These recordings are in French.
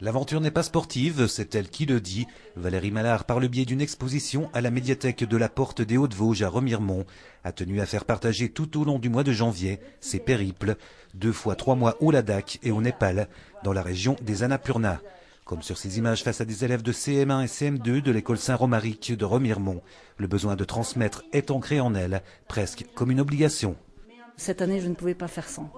L'aventure n'est pas sportive, c'est elle qui le dit. Valérie Mallard, par le biais d'une exposition à la médiathèque de la Porte des Hauts-de-Vosges à Remiremont, a tenu à faire partager tout au long du mois de janvier ses périples, 2 fois 3 mois au Ladakh et au Népal, dans la région des Annapurna. Comme sur ces images face à des élèves de CM1 et CM2 de l'école Saint-Romaric de Remiremont, le besoin de transmettre est ancré en elle, presque comme une obligation. Cette année, je ne pouvais pas faire sans.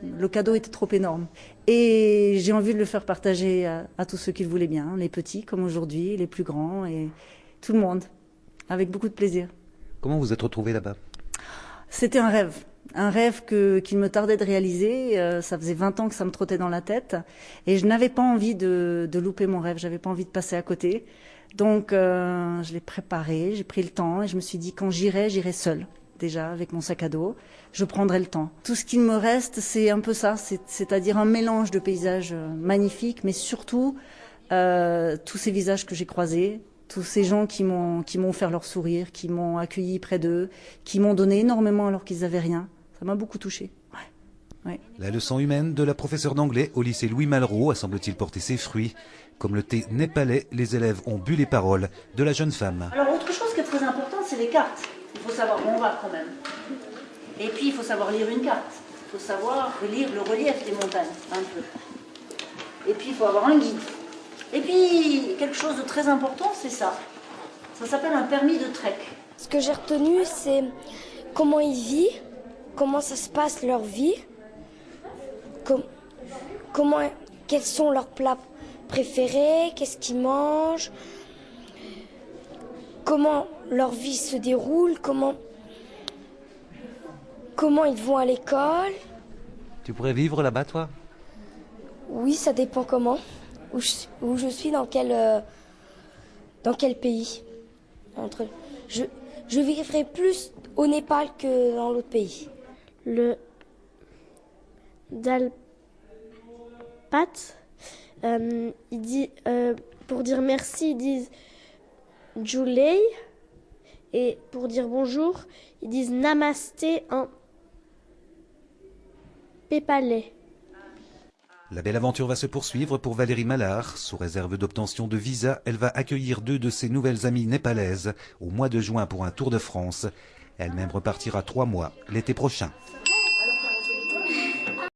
Le cadeau était trop énorme. Et j'ai envie de le faire partager à tous ceux qui le voulaient bien, les petits comme aujourd'hui, les plus grands et tout le monde, avec beaucoup de plaisir. Comment vous êtes retrouvée là-bas? C'était un rêve qu'il me tardait de réaliser. Ça faisait 20 ans que ça me trottait dans la tête et je n'avais pas envie de louper mon rêve, j'avais pas envie de passer à côté. Donc je l'ai préparé, j'ai pris le temps et je me suis dit quand j'irai seule. Déjà avec mon sac à dos, je prendrai le temps. Tout ce qu'il me reste, c'est un peu ça, c'est-à-dire un mélange de paysages magnifiques, mais surtout tous ces visages que j'ai croisés, tous ces gens qui m'ont offert leur sourire, qui m'ont accueilli près d'eux, qui m'ont donné énormément alors qu'ils n'avaient rien. Ça m'a beaucoup touchée. Ouais. La leçon humaine de la professeure d'anglais au lycée Louis Malraux a semble-t-il porté ses fruits. Comme le thé népalais, les élèves ont bu les paroles de la jeune femme. Alors autre chose qui est très importante, c'est les cartes. Il faut savoir où on va quand même. Et puis il faut savoir lire une carte. Il faut savoir lire le relief des montagnes, un peu. Et puis il faut avoir un guide. Et puis quelque chose de très important, c'est ça. Ça s'appelle un permis de trek. Ce que j'ai retenu, c'est comment ils vivent, comment ça se passe leur vie, quels sont leurs plats préférés, qu'est-ce qu'ils mangent, comment leur vie se déroule, comment ils vont à l'école. Tu pourrais vivre là-bas, toi? Oui, ça dépend comment, où je suis, dans quel pays. Je vivrai plus au Népal que dans l'autre pays. Le dalpat, il dit, pour dire merci, ils disent Julei. Et pour dire bonjour, ils disent namasté en népalais. La belle aventure va se poursuivre pour Valérie Mallard. Sous réserve d'obtention de visa, elle va accueillir 2 de ses nouvelles amies népalaises au mois de juin pour un tour de France. Elle-même repartira 3 mois l'été prochain.